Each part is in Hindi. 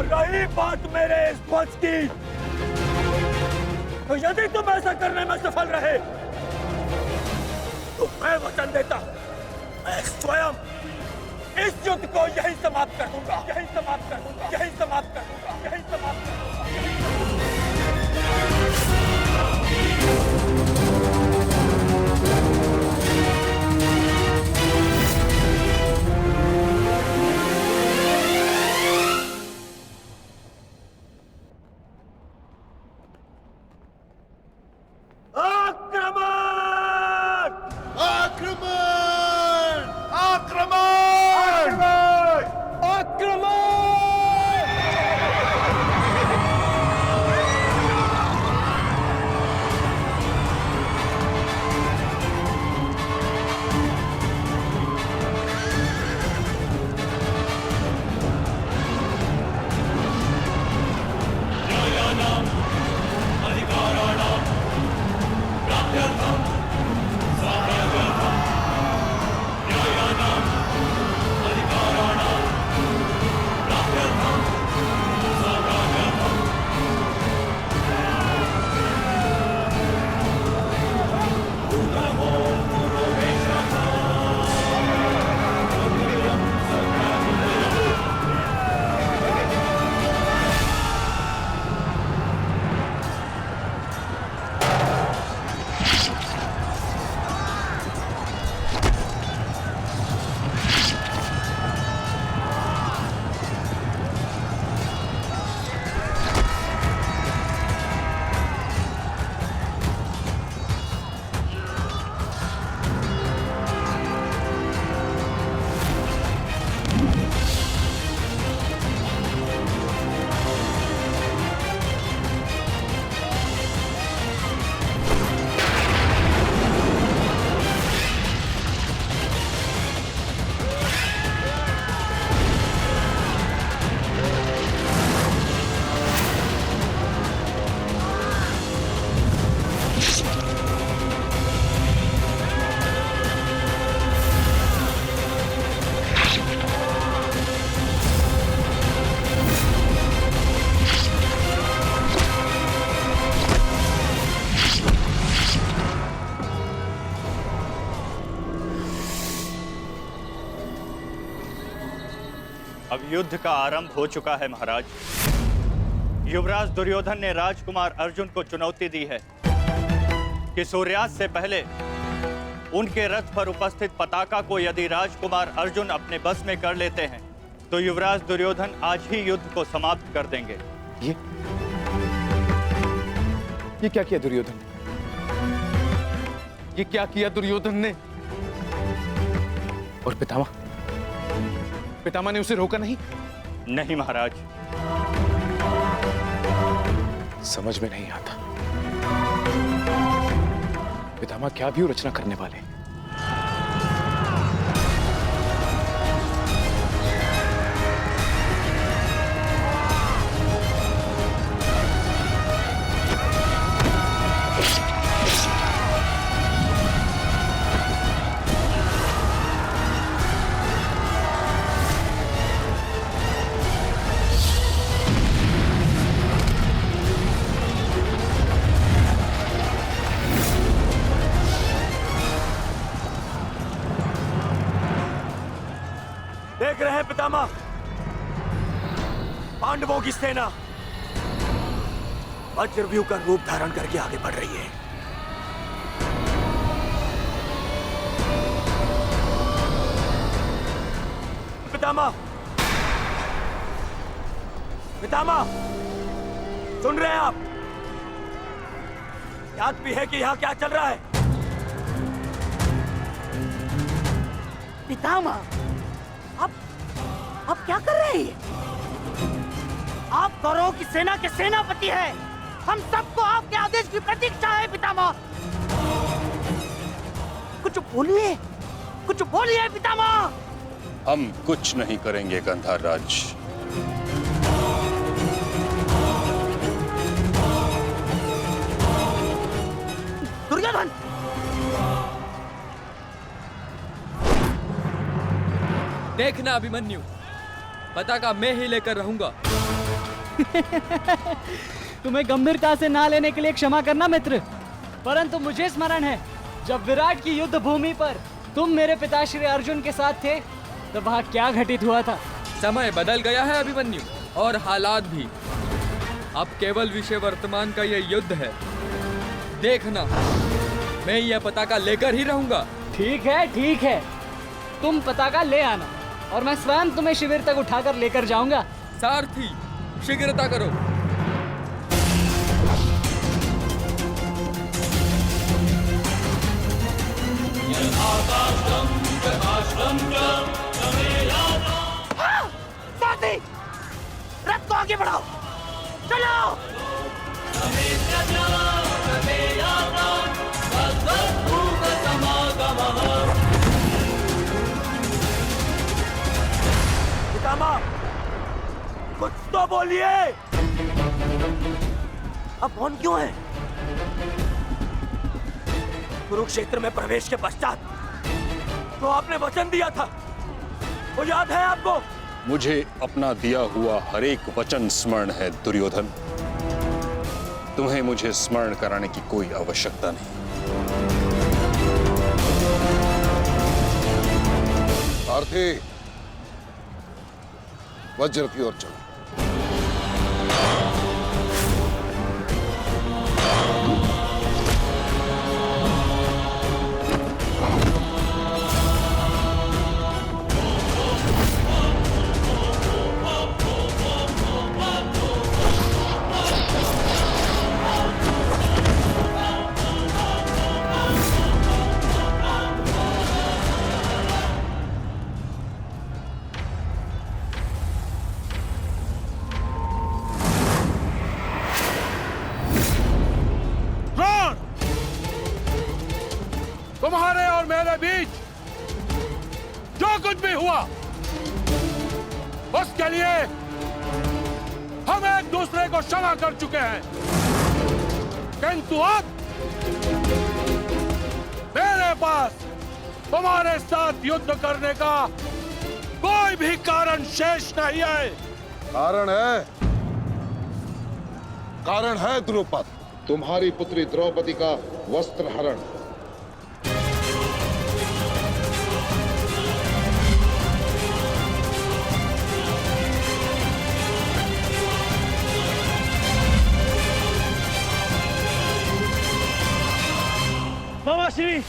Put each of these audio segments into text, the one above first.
और रही बात मेरे इस ध्वज की, तो यदि तुम ऐसा करने में सफल रहे तो मैं वचन देता हूं, मैं स्वयं इस युद्ध को यहीं समाप्त कर दूंगा, यहीं समाप्त कर दूंगा, यहीं समाप्त कर दूंगा, यहीं समाप्त कर दूंगा। अब युद्ध का आरंभ हो चुका है महाराज। युवराज दुर्योधन ने राजकुमार अर्जुन को चुनौती दी है कि सूर्यास्त से पहले उनके रथ पर उपस्थित पताका को यदि राजकुमार अर्जुन अपने बस में कर लेते हैं तो युवराज दुर्योधन आज ही युद्ध को समाप्त कर देंगे। ये क्या किया दुर्योधन ने? ये क्या किया दुर्योधन ने? और पितामह ने उसे रोका नहीं? नहीं महाराज। समझ में नहीं आता पितामह क्या भी रचना करने वाले। देख रहे हैं पितामह, पांडवों की सेना वज्रव्यूह का रूप धारण करके आगे बढ़ रही है। पितामह, पितामह, सुन रहे हैं आप? याद भी है कि यहां क्या चल रहा है? पितामह, आप क्या कर रहे हैं? आप कौरवों की सेना के सेनापति हैं। हम सबको आपके आदेश की प्रतीक्षा है पितामह। कुछ बोलिए पितामह। हम कुछ नहीं करेंगे गंधार राज। दुर्योधन, देखना अभिमन्यु, पताका मैं ही लेकर रहूंगा। तुम्हें गंभीरता से ना लेने के लिए क्षमा करना मित्र, परंतु मुझे स्मरण है जब विराट की युद्ध भूमि पर तुम मेरे पिता श्री अर्जुन के साथ थे तब वहाँ क्या घटित हुआ था। समय बदल गया है अभिमन्यु, और हालात भी। अब केवल विषय वर्तमान का यह युद्ध है। देखना, मैं यह पताका लेकर ही रहूंगा। ठीक है, तुम पताका ले आना और मैं स्वयं तुम्हें शिविर तक उठाकर लेकर जाऊंगा। सारथी, शीघ्रता करो। साथी, रथ को आगे बढ़ाओ, चलो। पितामह, कुछ तो बोलिए। अब मौन क्यों है? कुरुक्षेत्र में प्रवेश के पश्चात तो आपने वचन दिया था, वो याद है आपको? मुझे अपना दिया हुआ हर एक वचन स्मरण है दुर्योधन। तुम्हें मुझे स्मरण कराने की कोई आवश्यकता नहीं। सारथी, वज्र की ओर चलो। तुम्हारे और मेरे बीच जो कुछ भी हुआ उसके लिए हम एक दूसरे को क्षमा कर चुके हैं, किंतु अब मेरे पास तुम्हारे साथ युद्ध करने का कोई भी कारण शेष नहीं है। कारण है द्रुपद, तुम्हारी पुत्री द्रौपदी का वस्त्र हरण। मामाश्री,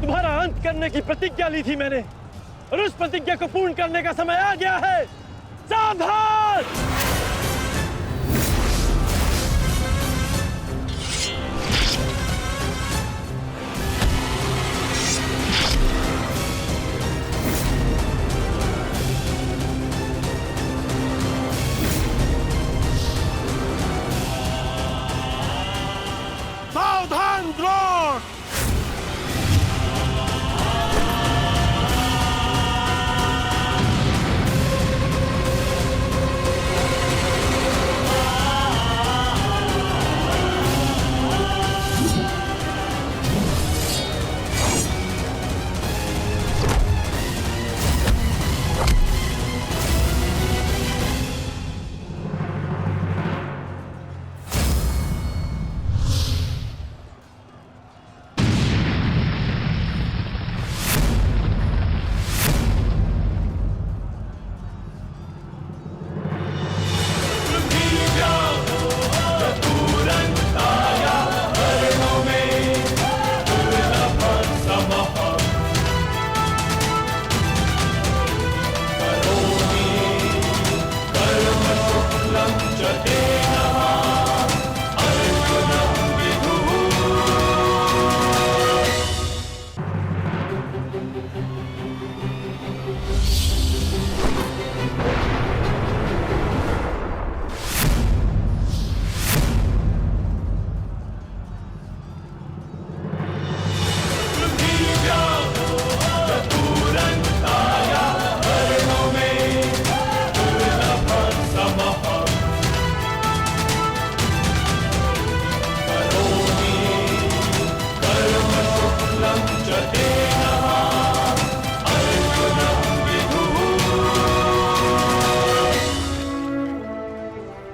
तुम्हारा अंत करने की प्रतिज्ञा ली थी मैंने, और उस प्रतिज्ञा को पूर्ण करने का समय आ गया है। सावधान! सावधान द्रोण!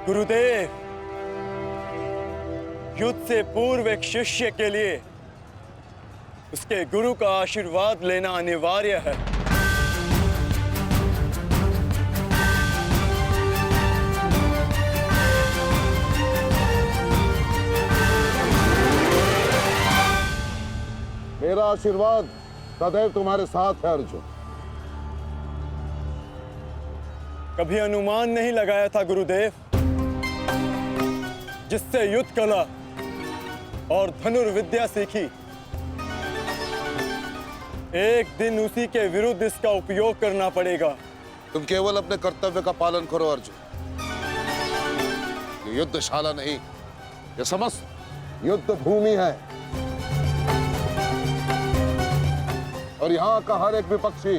गुरुदेव, युद्ध से पूर्व एक शिष्य के लिए उसके गुरु का आशीर्वाद लेना अनिवार्य है। मेरा आशीर्वाद सदैव तुम्हारे साथ है अर्जुन। कभी अनुमान नहीं लगाया था गुरुदेव, जिससे युद्ध कला और धनुर्विद्या सीखी, एक दिन उसी के विरुद्ध इसका उपयोग करना पड़ेगा। तुम केवल अपने कर्तव्य का पालन करो अर्जुन। ये युद्धशाला नहीं, ये समस्त युद्ध भूमि है और यहाँ का हर एक विपक्षी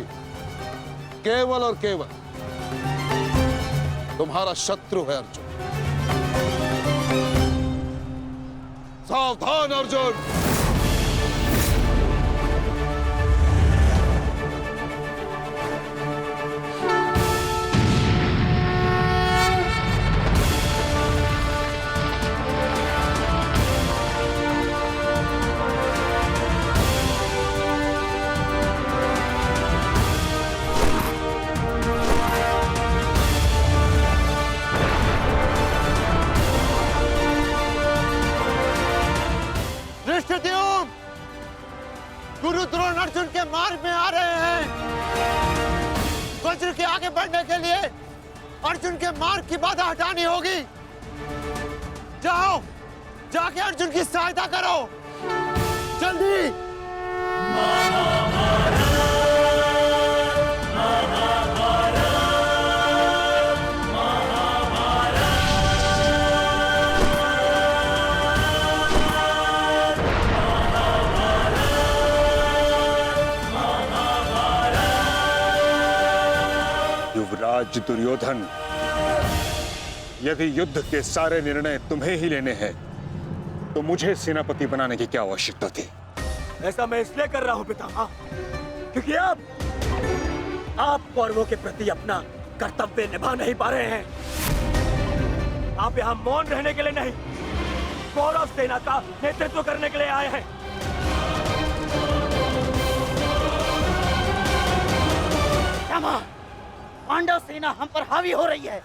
केवल और केवल तुम्हारा शत्रु है अर्जुन। सावधान अर्जुन। गुरु द्रोण अर्जुन के मार्ग में आ रहे हैं। वज्र के आगे बढ़ने के लिए अर्जुन के मार्ग की बाधा हटानी होगी। जाओ, जाके अर्जुन की सहायता करो, जल्दी। युवराज दुर्योधन, यदि युद्ध के सारे निर्णय तुम्हें ही लेने हैं तो मुझे सेनापति बनाने की क्या आवश्यकता थी? ऐसा मैं इसलिए कर रहा हूं पितामह, क्योंकि आप कौरवों के प्रति अपना कर्तव्य निभा नहीं पा रहे हैं। आप यहाँ मौन रहने के लिए नहीं, कौरव सेना का नेतृत्व करने के लिए आए हैं। पांडव सेना हम पर हावी हो रही है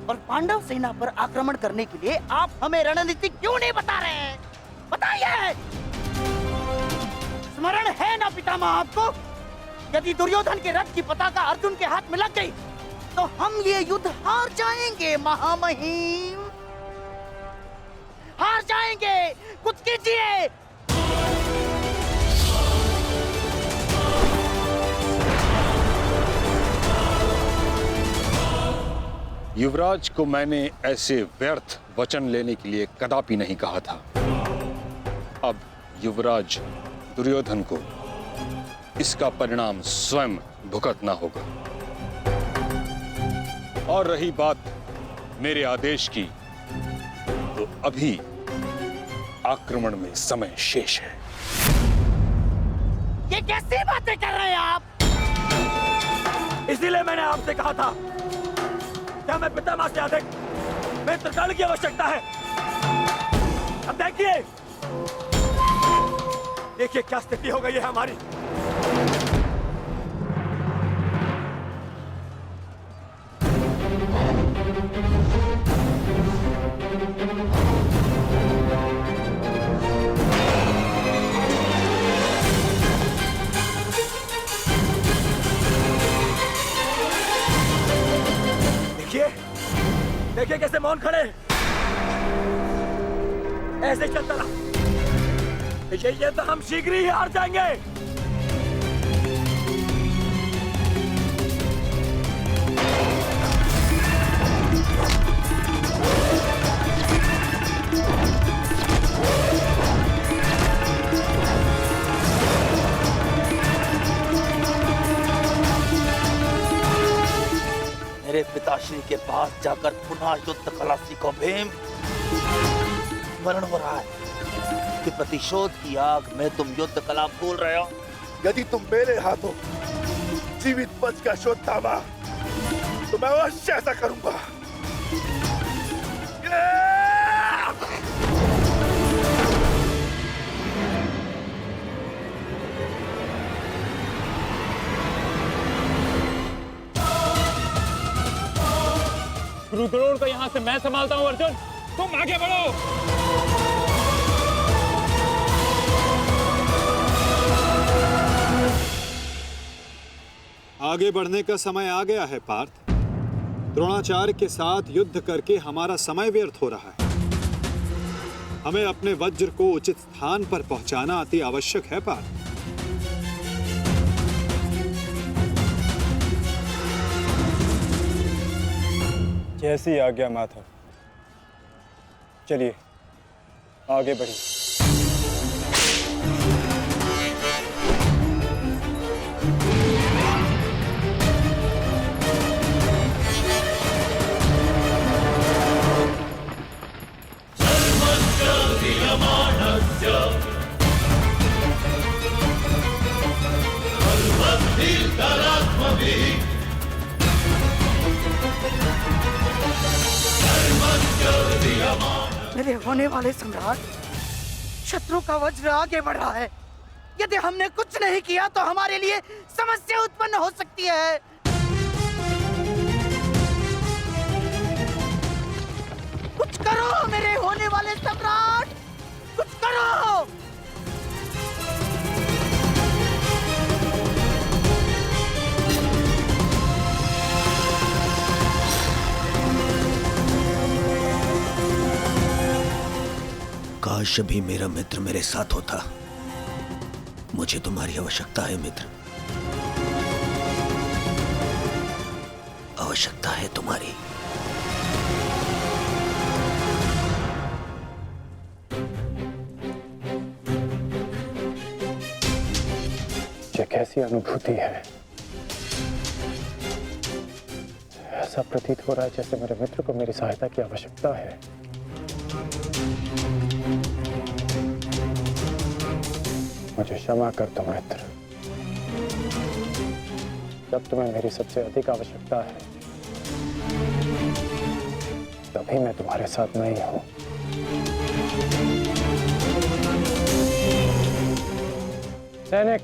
और पांडव सेना पर आक्रमण करने के लिए आप हमें रणनीति क्यों नहीं बता रहे हैं? बताइए। स्मरण है ना पितामह आपको, यदि दुर्योधन के रथ की पताका अर्जुन के हाथ में लग गई तो हम ये युद्ध हार जाएंगे महामहिम, हार जाएंगे। कुछ कीजिए। युवराज को मैंने ऐसे व्यर्थ वचन लेने के लिए कदापि नहीं कहा था। अब युवराज दुर्योधन को इसका परिणाम स्वयं भुगतना होगा। और रही बात मेरे आदेश की, तो अभी आक्रमण में समय शेष है। ये कैसी बातें कर रहे हैं आप? इसीलिए मैंने आपसे कहा था, क्या मैं पितामह से अधिक मित्रकाल की आवश्यकता है। अब देखिए, देखिए क्या स्थिति हो गई है हमारी। देखिए कैसे मौन खड़े, ऐसे चलता रहा, ये तो हम शीघ्र ही हार जाएंगे। मेरे पिताश्री के पास जाकर पुनः युद्ध कला सीखो भीम। स्मरण हो रहा है कि प्रतिशोध की आग में तुम युद्ध कला भूल रहे हो। यदि तुम मेरे हाथों जीवित बचकर शोध थामा तो मैं अवश्य ऐसा करूंगा। रुद्रोण को यहाँ से मैं संभालता हूँ अर्जुन, तुम आगे बढ़ो। आगे बढ़ने का समय आ गया है पार्थ। द्रोणाचार्य के साथ युद्ध करके हमारा समय व्यर्थ हो रहा है। हमें अपने वज्र को उचित स्थान पर पहुंचाना अति आवश्यक है पार्थ। जैसी आज्ञा माता। चलिए आगे बढ़िए। मेरे होने वाले सम्राट, शत्रु का वज्र आगे बढ़ रहा है। यदि हमने कुछ नहीं किया तो हमारे लिए समस्या उत्पन्न हो सकती है। कुछ करो मेरे होने वाले सम्राट, कुछ करो। काश अभी मेरा मित्र मेरे साथ होता। मुझे तुम्हारी आवश्यकता है मित्र, आवश्यकता है तुम्हारी। ये कैसी अनुभूति है? ऐसा प्रतीत हो रहा है जैसे मेरे मित्र को मेरी सहायता की आवश्यकता है। मुझे क्षमा कर दो मित्र, जब तुम्हें मेरी सबसे अधिक आवश्यकता है तभी मैं तुम्हारे साथ नहीं हूं। सैनिक,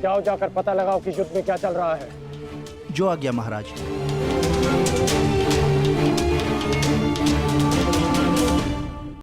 जाओ जाकर पता लगाओ कि युद्ध में क्या चल रहा है। जो आज्ञा महाराज।